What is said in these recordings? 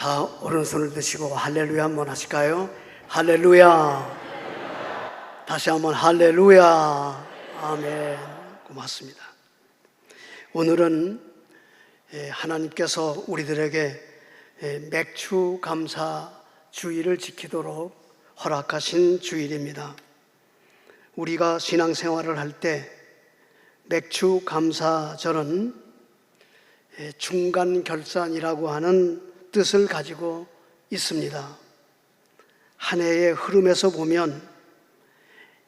다 오른손을 드시고 할렐루야 한번 하실까요? 할렐루야. 다시 한번 할렐루야. 아멘. 고맙습니다. 오늘은 하나님께서 우리들에게 맥주 감사 주일을 지키도록 허락하신 주일입니다. 우리가 신앙생활을 할 때 맥주 감사절은 중간 결산이라고 하는 뜻을 가지고 있습니다. 한 해의 흐름에서 보면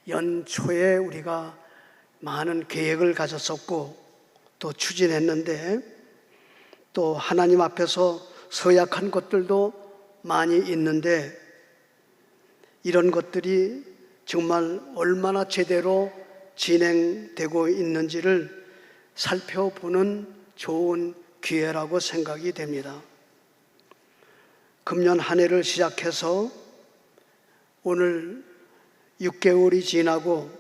연초에 우리가 많은 계획을 가졌었고 또 추진했는데 또 하나님 앞에서 서약한 것들도 많이 있는데 이런 것들이 정말 얼마나 제대로 진행되고 있는지를 살펴보는 좋은 기회라고 생각이 됩니다. 금년 한 해를 시작해서 오늘 6개월이 지나고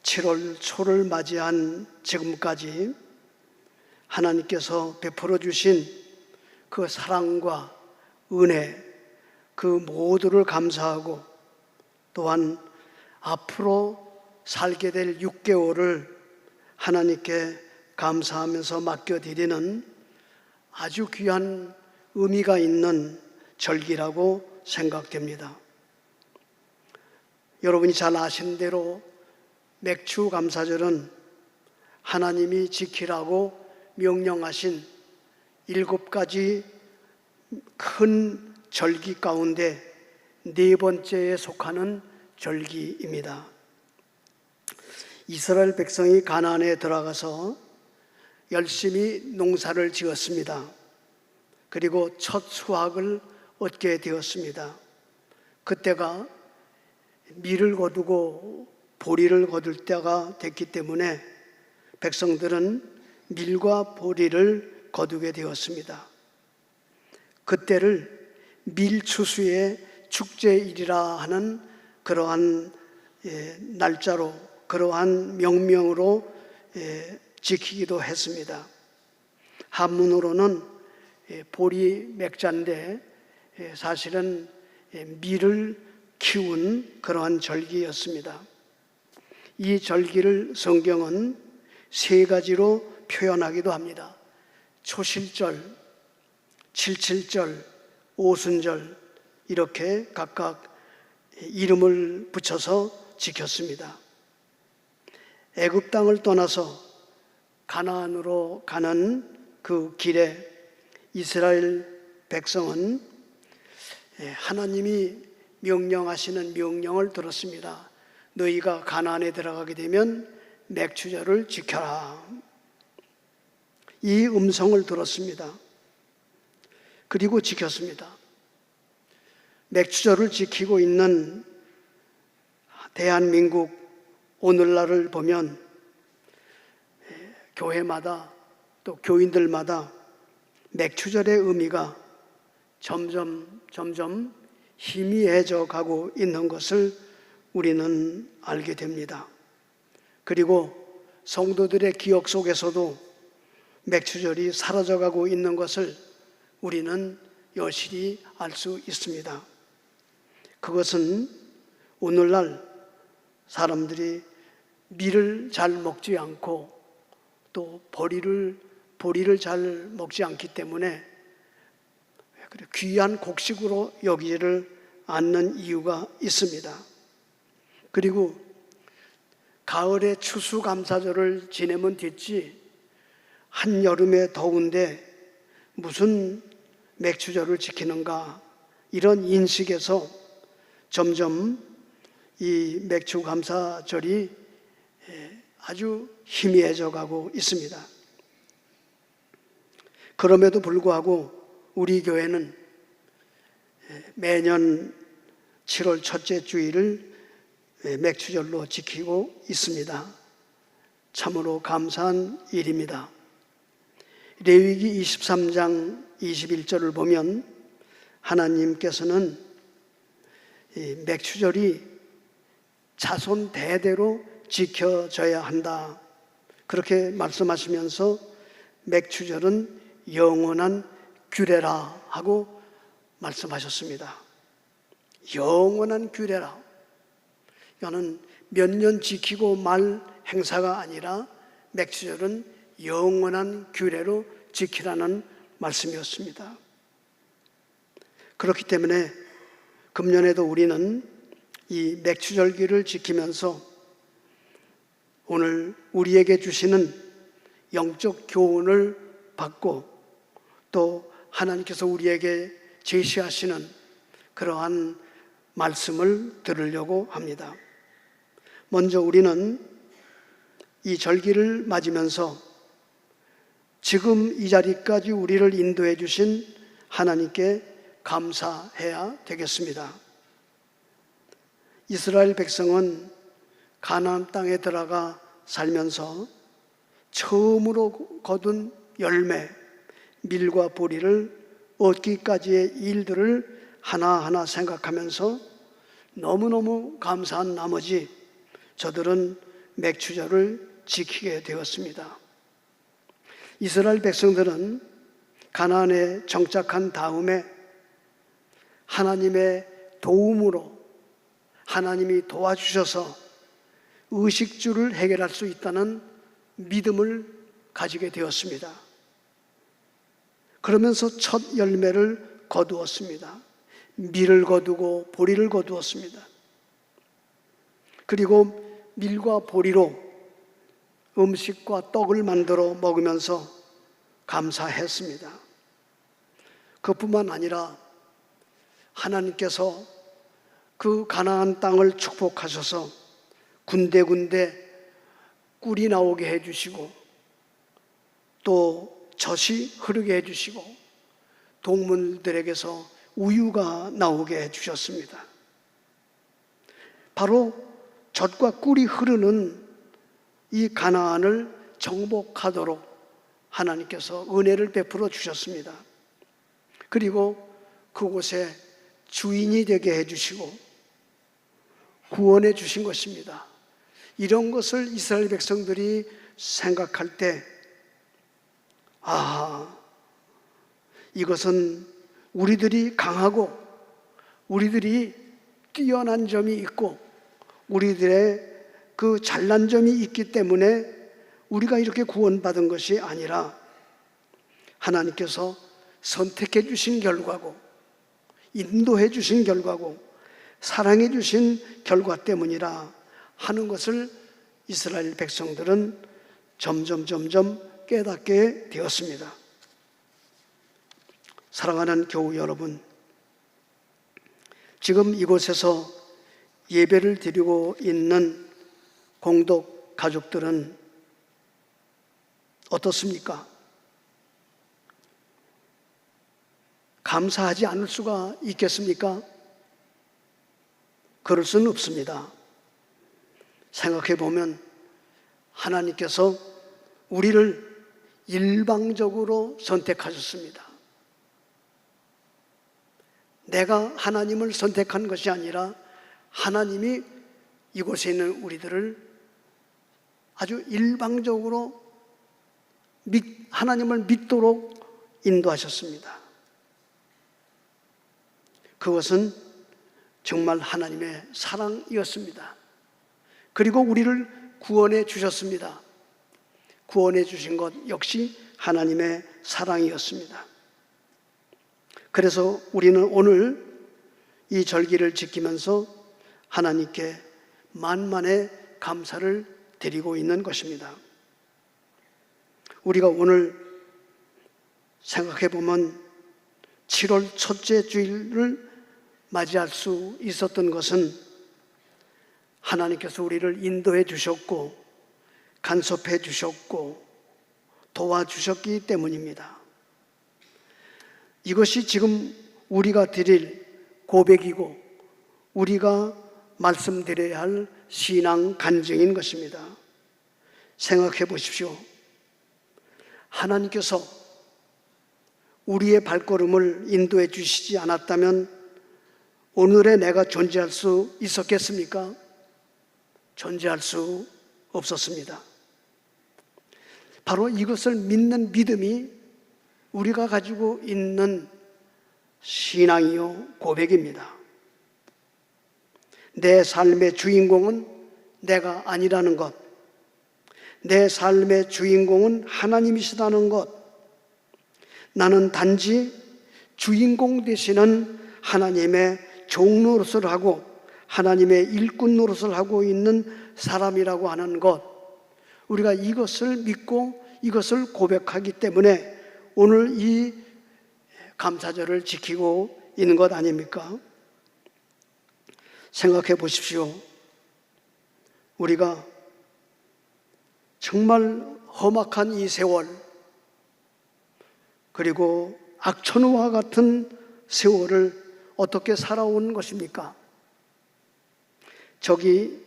7월 초를 맞이한 지금까지 하나님께서 베풀어 주신 그 사랑과 은혜 그 모두를 감사하고 또한 앞으로 살게 될 6개월을 하나님께 감사하면서 맡겨드리는 아주 귀한 의미가 있는 절기라고 생각됩니다. 여러분이 잘 아시는 대로 맥주 감사절은 하나님이 지키라고 명령하신 7가지 큰 절기 가운데 4번째에 속하는 절기입니다. 이스라엘 백성이 가나안에 들어가서 열심히 농사를 지었습니다. 그리고 첫 수확을 얻게 되었습니다. 그때가 밀을 거두고 보리를 거둘 때가 됐기 때문에 백성들은 밀과 보리를 거두게 되었습니다. 그때를 밀추수의 축제일이라 하는 그러한 날짜로 그러한 명명으로 지키기도 했습니다. 한문으로는 보리 맥자인데 사실은 밀을 키운 그러한 절기였습니다. 이 절기를 성경은 3가지로 표현하기도 합니다. 초실절, 칠칠절, 오순절 이렇게 각각 이름을 붙여서 지켰습니다. 애굽 땅을 떠나서 가나안으로 가는 그 길에 이스라엘 백성은 하나님이 명령하시는 명령을 들었습니다. 너희가 가나안에 들어가게 되면 맥주절을 지켜라. 이 음성을 들었습니다. 그리고 지켰습니다. 맥주절을 지키고 있는 대한민국 오늘날을 보면 교회마다 또 교인들마다 맥주절의 의미가 점점 희미해져 가고 있는 것을 우리는 알게 됩니다. 그리고 성도들의 기억 속에서도 맥주절이 사라져가고 있는 것을 우리는 여실히 알 수 있습니다. 그것은 오늘날 사람들이 밀을 잘 먹지 않고 또 보리를 잘 먹지 않기 때문에 귀한 곡식으로 여기지를 않는 이유가 있습니다. 그리고 가을에 추수감사절을 지내면 됐지 한여름에 더운데 무슨 맥주절을 지키는가 이런 인식에서 점점 이 맥주감사절이 아주 희미해져 가고 있습니다. 그럼에도 불구하고 우리 교회는 매년 7월 첫째 주일을 맥주절로 지키고 있습니다. 참으로 감사한 일입니다. 레위기 23장 21절을 보면 하나님께서는 이 맥주절이 자손 대대로 지켜져야 한다 그렇게 말씀하시면서 맥주절은 영원한 규례라 하고 말씀하셨습니다. 영원한 규례라. 이거는 몇 년 지키고 말 행사가 아니라 맥주절은 영원한 규례로 지키라는 말씀이었습니다. 그렇기 때문에 금년에도 우리는 이 맥주절기를 지키면서 오늘 우리에게 주시는 영적 교훈을 받고 또 하나님께서 우리에게 제시하시는 그러한 말씀을 들으려고 합니다. 먼저 우리는 이 절기를 맞으면서 지금 이 자리까지 우리를 인도해 주신 하나님께 감사해야 되겠습니다. 이스라엘 백성은 가나안 땅에 들어가 살면서 처음으로 거둔 열매, 밀과 보리를 얻기까지의 일들을 하나하나 생각하면서 너무너무 감사한 나머지 저들은 맥추절을 지키게 되었습니다. 이스라엘 백성들은 가나안에 정착한 다음에 하나님의 도움으로 하나님이 도와주셔서 의식주를 해결할 수 있다는 믿음을 가지게 되었습니다. 그러면서 첫 열매를 거두었습니다. 밀을 거두고 보리를 거두었습니다. 그리고 밀과 보리로 음식과 떡을 만들어 먹으면서 감사했습니다. 그뿐만 아니라 하나님께서 그 가나안 땅을 축복하셔서 군데군데 꿀이 나오게 해주시고 또 젖이 흐르게 해주시고 동물들에게서 우유가 나오게 해주셨습니다. 바로 젖과 꿀이 흐르는 이 가나안을 정복하도록 하나님께서 은혜를 베풀어 주셨습니다. 그리고 그곳에 주인이 되게 해주시고 구원해 주신 것입니다. 이런 것을 이스라엘 백성들이 생각할 때 이것은 우리들이 강하고 우리들이 뛰어난 점이 있고 우리들의 그 잘난 점이 있기 때문에 우리가 이렇게 구원받은 것이 아니라 하나님께서 선택해 주신 결과고 인도해 주신 결과고 사랑해 주신 결과 때문이라 하는 것을 이스라엘 백성들은 점점 깨닫게 되었습니다. 사랑하는 교우 여러분, 지금 이곳에서 예배를 드리고 있는 공덕 가족들은 어떻습니까? 감사하지 않을 수가 있겠습니까? 그럴 수는 없습니다. 생각해 보면 하나님께서 우리를 일방적으로 선택하셨습니다. 내가 하나님을 선택한 것이 아니라 하나님이 이곳에 있는 우리들을 아주 일방적으로 하나님을 믿도록 인도하셨습니다. 그것은 정말 하나님의 사랑이었습니다. 그리고 우리를 구원해 주셨습니다. 구원해 주신 것 역시 하나님의 사랑이었습니다. 그래서 우리는 오늘 이 절기를 지키면서 하나님께 만만의 감사를 드리고 있는 것입니다. 우리가 오늘 생각해 보면 7월 첫째 주일을 맞이할 수 있었던 것은 하나님께서 우리를 인도해 주셨고 간섭해 주셨고 도와주셨기 때문입니다. 이것이 지금 우리가 드릴 고백이고 우리가 말씀드려야 할 신앙 간증인 것입니다. 생각해 보십시오. 하나님께서 우리의 발걸음을 인도해 주시지 않았다면 오늘의 내가 존재할 수 있었겠습니까? 존재할 수 없었습니다. 바로 이것을 믿는 믿음이 우리가 가지고 있는 신앙이요 고백입니다. 내 삶의 주인공은 내가 아니라는 것, 내 삶의 주인공은 하나님이시다는 것, 나는 단지 주인공 되시는 하나님의 종 노릇을 하고 하나님의 일꾼 노릇을 하고 있는 사람이라고 하는 것, 우리가 이것을 믿고 이것을 고백하기 때문에 오늘 이 감사절을 지키고 있는 것 아닙니까? 생각해 보십시오. 우리가 정말 험악한 이 세월, 그리고 악천후와 같은 세월을 어떻게 살아온 것입니까? 저기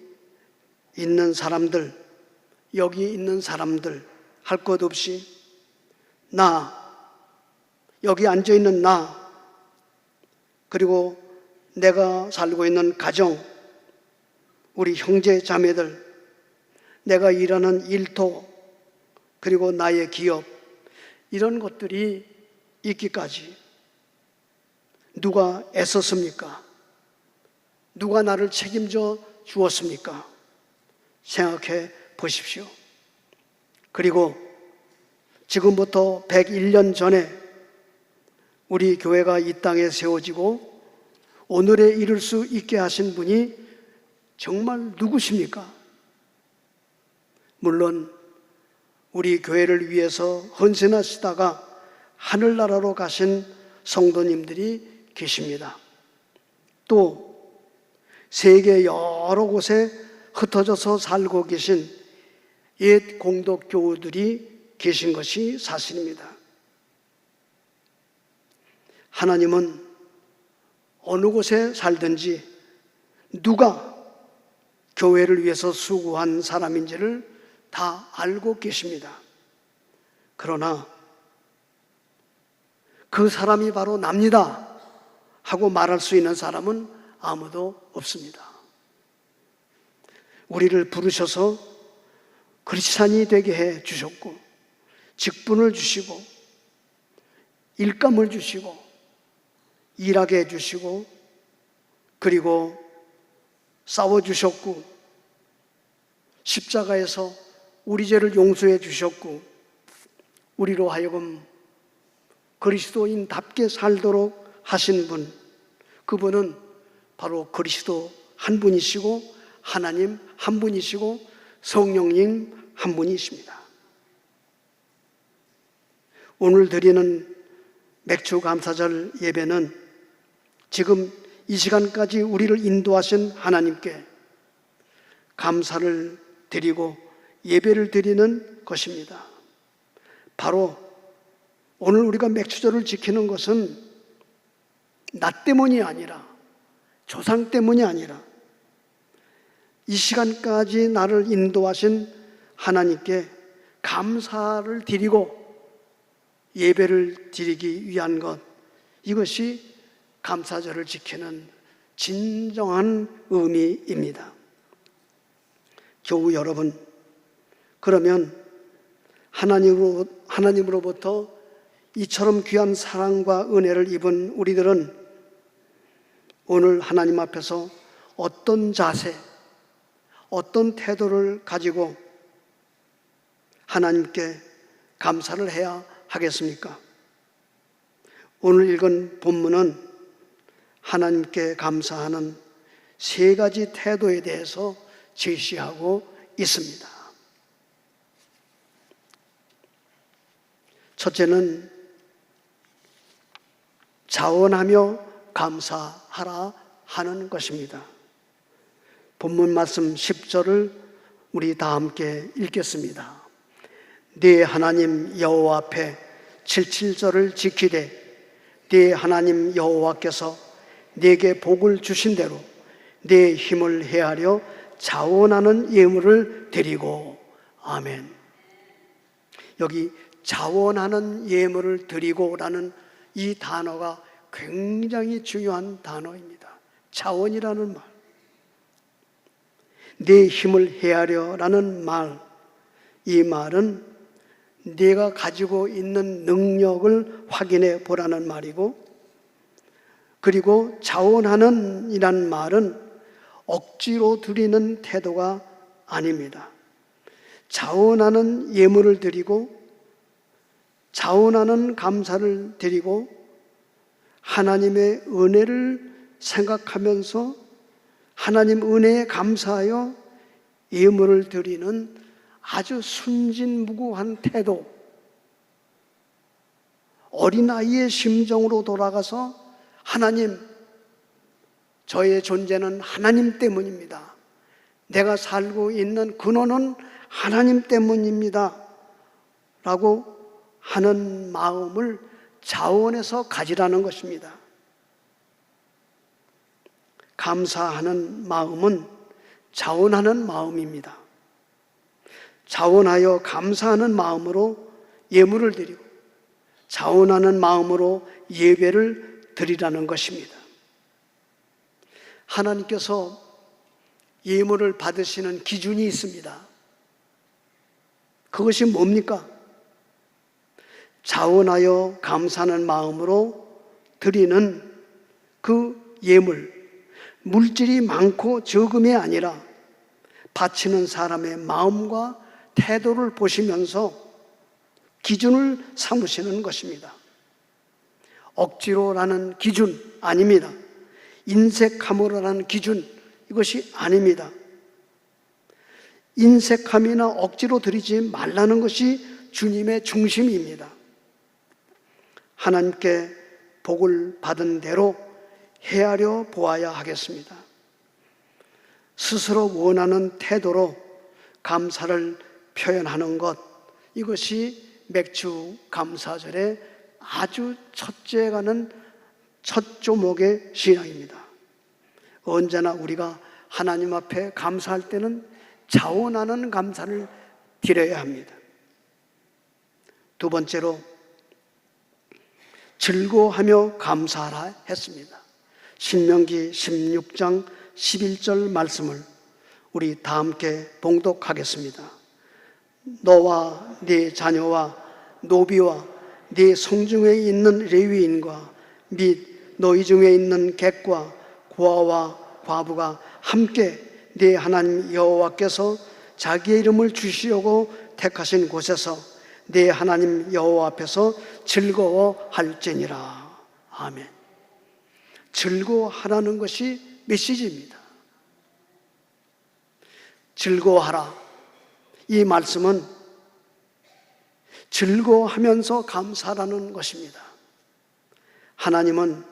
있는 사람들, 여기 있는 사람들 할 것 없이 여기 앉아있는 그리고 내가 살고 있는 가정, 우리 형제 자매들, 내가 일하는 일터, 그리고 나의 기업, 이런 것들이 있기까지 누가 애썼습니까? 누가 나를 책임져 주었습니까? 생각해 보십시오. 그리고 지금부터 101년 전에 우리 교회가 이 땅에 세워지고 오늘에 이를 수 있게 하신 분이 정말 누구십니까? 물론 우리 교회를 위해서 헌신하시다가 하늘나라로 가신 성도님들이 계십니다. 또 세계 여러 곳에 흩어져서 살고 계신 옛 공덕교우들이 계신 것이 사실입니다. 하나님은 어느 곳에 살든지 누가 교회를 위해서 수고한 사람인지를 다 알고 계십니다. 그러나 그 사람이 바로 납니다 하고 말할 수 있는 사람은 아무도 없습니다. 우리를 부르셔서 그리스도인이 되게 해 주셨고, 직분을 주시고, 일감을 주시고, 일하게 해 주시고, 그리고 싸워주셨고, 십자가에서 우리 죄를 용서해 주셨고, 우리로 하여금 그리스도인답게 살도록 하신 분, 그분은 바로 그리스도 한 분이시고 하나님 한 분이시고 성령님 한 분이십니다. 오늘 드리는 맥주 감사절 예배는 지금 이 시간까지 우리를 인도하신 하나님께 감사를 드리고 예배를 드리는 것입니다. 바로 오늘 우리가 맥주절을 지키는 것은 나 때문이 아니라, 조상 때문이 아니라 이 시간까지 나를 인도하신 하나님께 감사를 드리고 예배를 드리기 위한 것, 이것이 감사절을 지키는 진정한 의미입니다. 교우 여러분, 그러면 하나님으로부터 이처럼 귀한 사랑과 은혜를 입은 우리들은 오늘 하나님 앞에서 어떤 자세, 어떤 태도를 가지고 하나님께 감사를 해야 하겠습니까? 오늘 읽은 본문은 하나님께 감사하는 세 가지 태도에 대해서 제시하고 있습니다. 첫째는 자원하며 감사하라 하는 것입니다. 본문 말씀 10절을 우리 다 함께 읽겠습니다. 네 하나님 여호와 앞에 77절을 지키되 네 하나님 여호와께서 네게 복을 주신 대로 네 힘을 헤아려 자원하는 예물을 드리고. 아멘. 여기 자원하는 예물을 드리고라는 이 단어가 굉장히 중요한 단어입니다. 자원이라는 말, 네 힘을 헤아려라는 말, 이 말은 네가 가지고 있는 능력을 확인해 보라는 말이고, 그리고 자원하는 이란 말은 억지로 드리는 태도가 아닙니다. 자원하는 예물을 드리고 자원하는 감사를 드리고 하나님의 은혜를 생각하면서 하나님 은혜에 감사하여 예물을 드리는 아주 순진무구한 태도, 어린아이의 심정으로 돌아가서 하나님, 저의 존재는 하나님 때문입니다. 내가 살고 있는 근원은 하나님 때문입니다. 라고 하는 마음을 자원해서 가지라는 것입니다. 감사하는 마음은 자원하는 마음입니다. 자원하여 감사하는 마음으로 예물을 드리고 자원하는 마음으로 예배를 드리라는 것입니다. 하나님께서 예물을 받으시는 기준이 있습니다. 그것이 뭡니까? 자원하여 감사하는 마음으로 드리는 그 예물, 물질이 많고 적음이 아니라 바치는 사람의 마음과 태도를 보시면서 기준을 삼으시는 것입니다. 억지로라는 기준 아닙니다. 인색함으로라는 기준, 이것이 아닙니다. 인색함이나 억지로 드리지 말라는 것이 주님의 중심입니다. 하나님께 복을 받은 대로 헤아려 보아야 하겠습니다. 스스로 원하는 태도로 감사를 표현하는 것, 이것이 맥주 감사절의 아주 첫째 가는 첫 조목의 신앙입니다. 언제나 우리가 하나님 앞에 감사할 때는 자원하는 감사를 드려야 합니다. 두 번째로 즐거워하며 감사하라 했습니다. 신명기 16장 11절 말씀을 우리 다 함께 봉독하겠습니다. 너와 네 자녀와 노비와 네 성중에 있는 레위인과 및 너희 중에 있는 객과 고아와 과부가 함께 네 하나님 여호와께서 자기의 이름을 주시려고 택하신 곳에서 네 하나님 여호와 앞에서 즐거워할지니라. 아멘. 즐거워하라는 것이 메시지입니다. 즐거워하라. 이 말씀은 즐거워하면서 감사라는 것입니다. 하나님은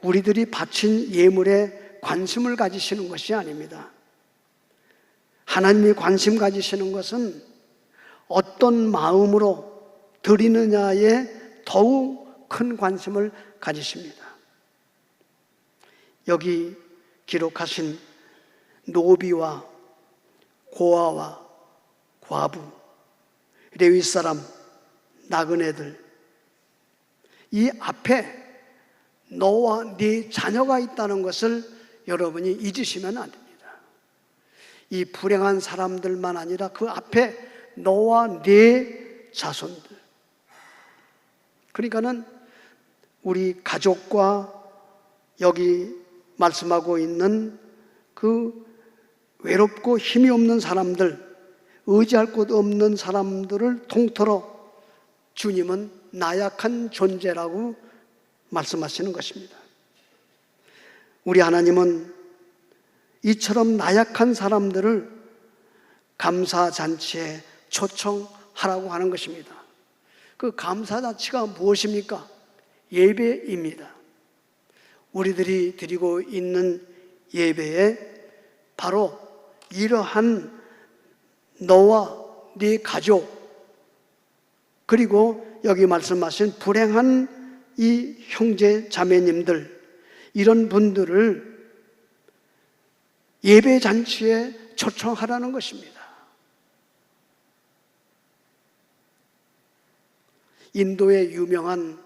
우리들이 바친 예물에 관심을 가지시는 것이 아닙니다. 하나님이 관심 가지시는 것은 어떤 마음으로 드리느냐에 더욱 큰 관심을 가지십니다. 여기 기록하신 노비와 고아와 과부, 레위 사람, 나그네들, 이 앞에 너와 네 자녀가 있다는 것을 여러분이 잊으시면 안 됩니다. 이 불행한 사람들만 아니라 그 앞에 너와 네 자손들, 그러니까는 우리 가족과 여기 말씀하고 있는 그 외롭고 힘이 없는 사람들, 의지할 곳 없는 사람들을 통틀어 주님은 나약한 존재라고 말씀하시는 것입니다. 우리 하나님은 이처럼 나약한 사람들을 감사잔치에 초청하라고 하는 것입니다. 그 감사잔치가 무엇입니까? 예배입니다. 우리들이 드리고 있는 예배에 바로 이러한 너와 네 가족, 그리고 여기 말씀하신 불행한 이 형제 자매님들, 이런 분들을 예배잔치에 초청하라는 것입니다. 인도의 유명한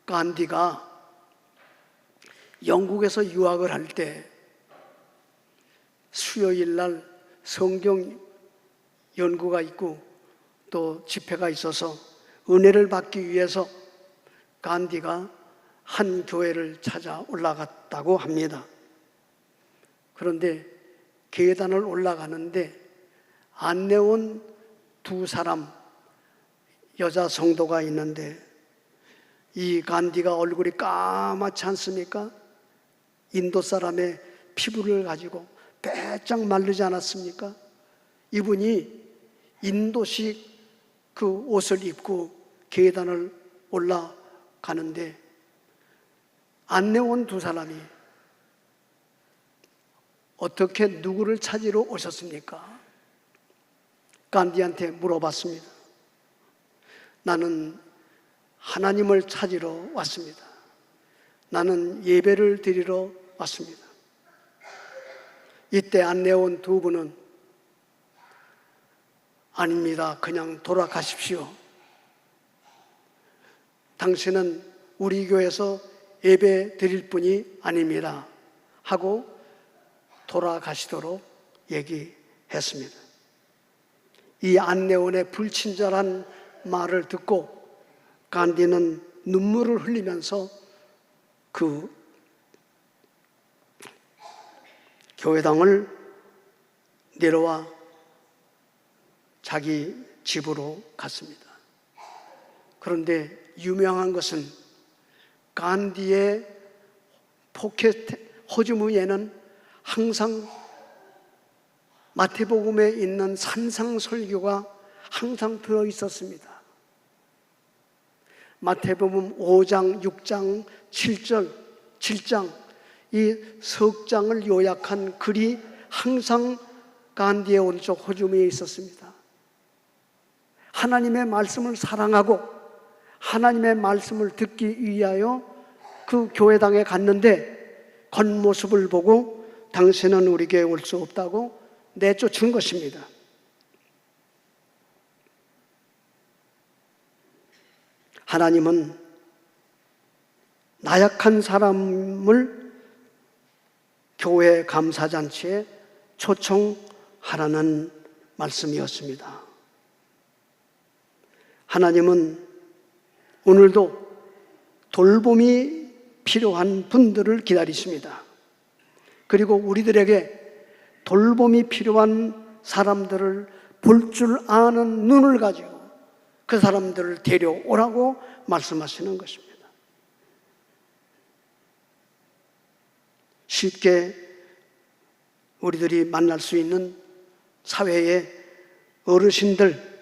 간디가 영국에서 유학을 할 때 수요일 날 성경 연구가 있고 또 집회가 있어서 은혜를 받기 위해서 간디가 한 교회를 찾아 올라갔다고 합니다. 그런데 계단을 올라가는데 안내원 두 사람 여자 성도가 있는데 이 간디가 얼굴이 까맣지 않습니까? 인도 사람의 피부를 가지고 빼짝 마르지 않았습니까? 이분이 인도식 그 옷을 입고 계단을 올라가는데 안내원 두 사람이 어떻게 누구를 찾으러 오셨습니까? 간디한테 물어봤습니다. 나는 하나님을 찾으러 왔습니다. 나는 예배를 드리러 왔습니다. 이때 안내원 두 분은 아닙니다. 그냥 돌아가십시오. 당신은 우리 교회에서 예배 드릴 분이 아닙니다. 하고 돌아가시도록 얘기했습니다. 이 안내원의 불친절한 말을 듣고 간디는 눈물을 흘리면서 그 교회당을 내려와 자기 집으로 갔습니다. 그런데 유명한 것은 간디의 포켓 호주머니에는 항상 마태복음에 있는 산상설교가 항상 들어 있었습니다. 마태복음 5장, 6장, 7장 이 석 장을 요약한 글이 항상 간디의 오른쪽 호주머니에 있었습니다. 하나님의 말씀을 사랑하고 하나님의 말씀을 듣기 위하여 그 교회당에 갔는데 겉모습을 보고 당신은 우리 교회에 올 수 없다고 내쫓은 것입니다. 하나님은 나약한 사람을 교회 감사잔치에 초청하라는 말씀이었습니다. 하나님은 오늘도 돌봄이 필요한 분들을 기다리십니다. 그리고 우리들에게 돌봄이 필요한 사람들을 볼 줄 아는 눈을 가지고 그 사람들을 데려오라고 말씀하시는 것입니다. 쉽게 우리들이 만날 수 있는 사회에 어르신들,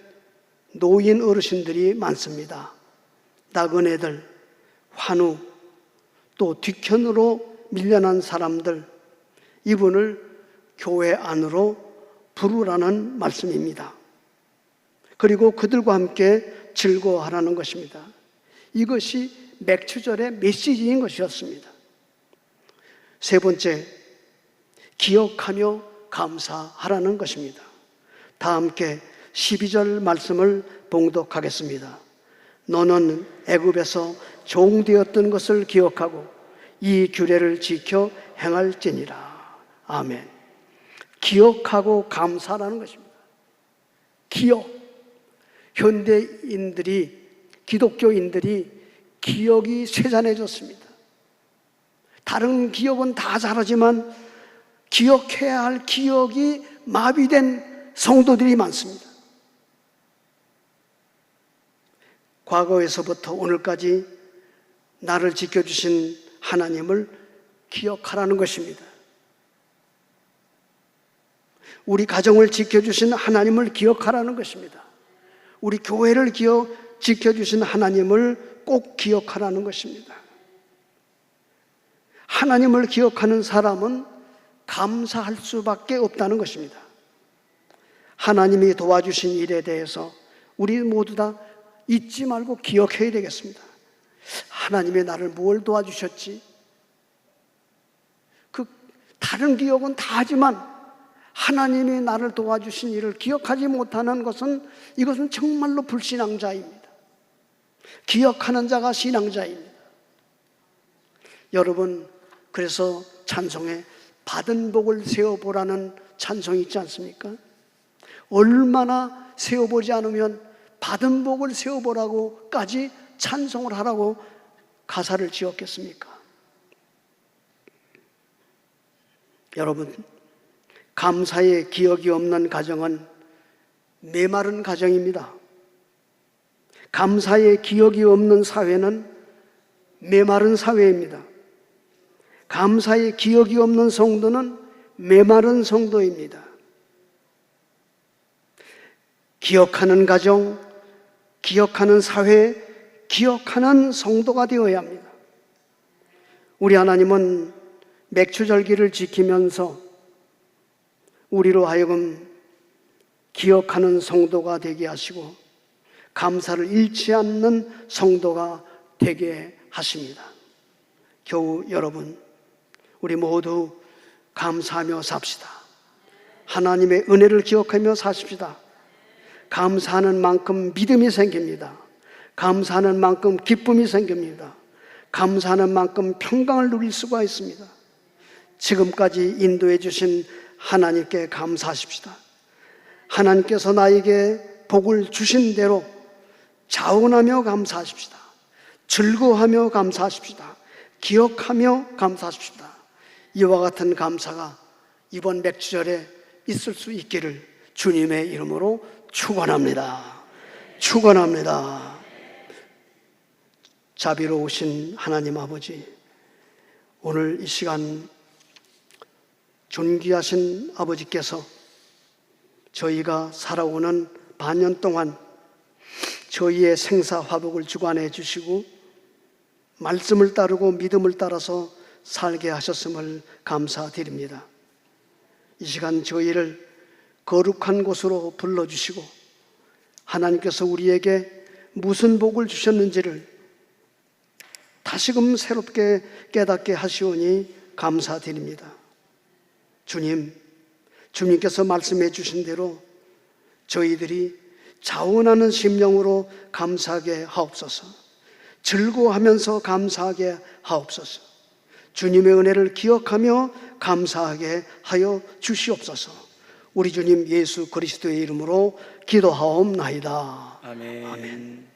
노인 어르신들이 많습니다. 나그네들, 환우, 또 뒤편으로 밀려난 사람들, 이분을 교회 안으로 부르라는 말씀입니다. 그리고 그들과 함께 즐거워하라는 것입니다. 이것이 맥추절의 메시지인 것이었습니다. 세 번째, 기억하며 감사하라는 것입니다. 다 함께 12절 말씀을 봉독하겠습니다. 너는 애굽에서 종되었던 것을 기억하고 이 규례를 지켜 행할지니라. 아멘. 기억하고 감사라는 것입니다. 기억. 현대인들이, 기독교인들이 기억이 쇠잔해졌습니다. 다른 기억은 다 잘하지만 기억해야 할 기억이 마비된 성도들이 많습니다. 과거에서부터 오늘까지 나를 지켜주신 하나님을 기억하라는 것입니다. 우리 가정을 지켜주신 하나님을 기억하라는 것입니다. 우리 교회를 지켜주신 하나님을 꼭 기억하라는 것입니다. 하나님을 기억하는 사람은 감사할 수밖에 없다는 것입니다. 하나님이 도와주신 일에 대해서 우리 모두 다 잊지 말고 기억해야 되겠습니다. 하나님이 나를 뭘 도와주셨지? 다른 기억은 다 하지만 하나님이 나를 도와주신 일을 기억하지 못하는 것은, 이것은 정말로 불신앙자입니다. 기억하는 자가 신앙자입니다. 여러분, 그래서 찬송에 받은 복을 세어보라는 찬송이 있지 않습니까? 얼마나 세어보지 않으면 받은 복을 세어보라고까지 찬송을 하라고 가사를 지었겠습니까? 여러분, 감사의 기억이 없는 가정은 메마른 가정입니다. 감사의 기억이 없는 사회는 메마른 사회입니다. 감사의 기억이 없는 성도는 메마른 성도입니다. 기억하는 가정, 기억하는 사회, 기억하는 성도가 되어야 합니다. 우리 하나님은 맥추절기를 지키면서 우리로 하여금 기억하는 성도가 되게 하시고 감사를 잃지 않는 성도가 되게 하십니다. 겨우 여러분, 우리 모두 감사하며 삽시다. 하나님의 은혜를 기억하며 사십시다. 감사하는 만큼 믿음이 생깁니다. 감사하는 만큼 기쁨이 생깁니다. 감사하는 만큼 평강을 누릴 수가 있습니다. 지금까지 인도해 주신 하나님께 감사하십시다. 하나님께서 나에게 복을 주신 대로 자원하며 감사하십시다. 즐거워하며 감사하십시다. 기억하며 감사하십시다. 이와 같은 감사가 이번 맥주절에 있을 수 있기를 주님의 이름으로 축원합니다. 축원합니다. 자비로우신 하나님 아버지, 오늘 이 시간 존귀하신 아버지께서 저희가 살아오는 반년 동안 저희의 생사화복을 주관해 주시고 말씀을 따르고 믿음을 따라서 살게 하셨음을 감사드립니다. 이 시간 저희를 거룩한 곳으로 불러주시고 하나님께서 우리에게 무슨 복을 주셨는지를 다시금 새롭게 깨닫게 하시오니 감사드립니다. 주님께서 말씀해 주신 대로 저희들이 자원하는 심령으로 감사하게 하옵소서. 즐거워하면서 감사하게 하옵소서. 주님의 은혜를 기억하며 감사하게 하여 주시옵소서. 우리 주님 예수 그리스도의 이름으로 기도하옵나이다. 아멘. 아멘.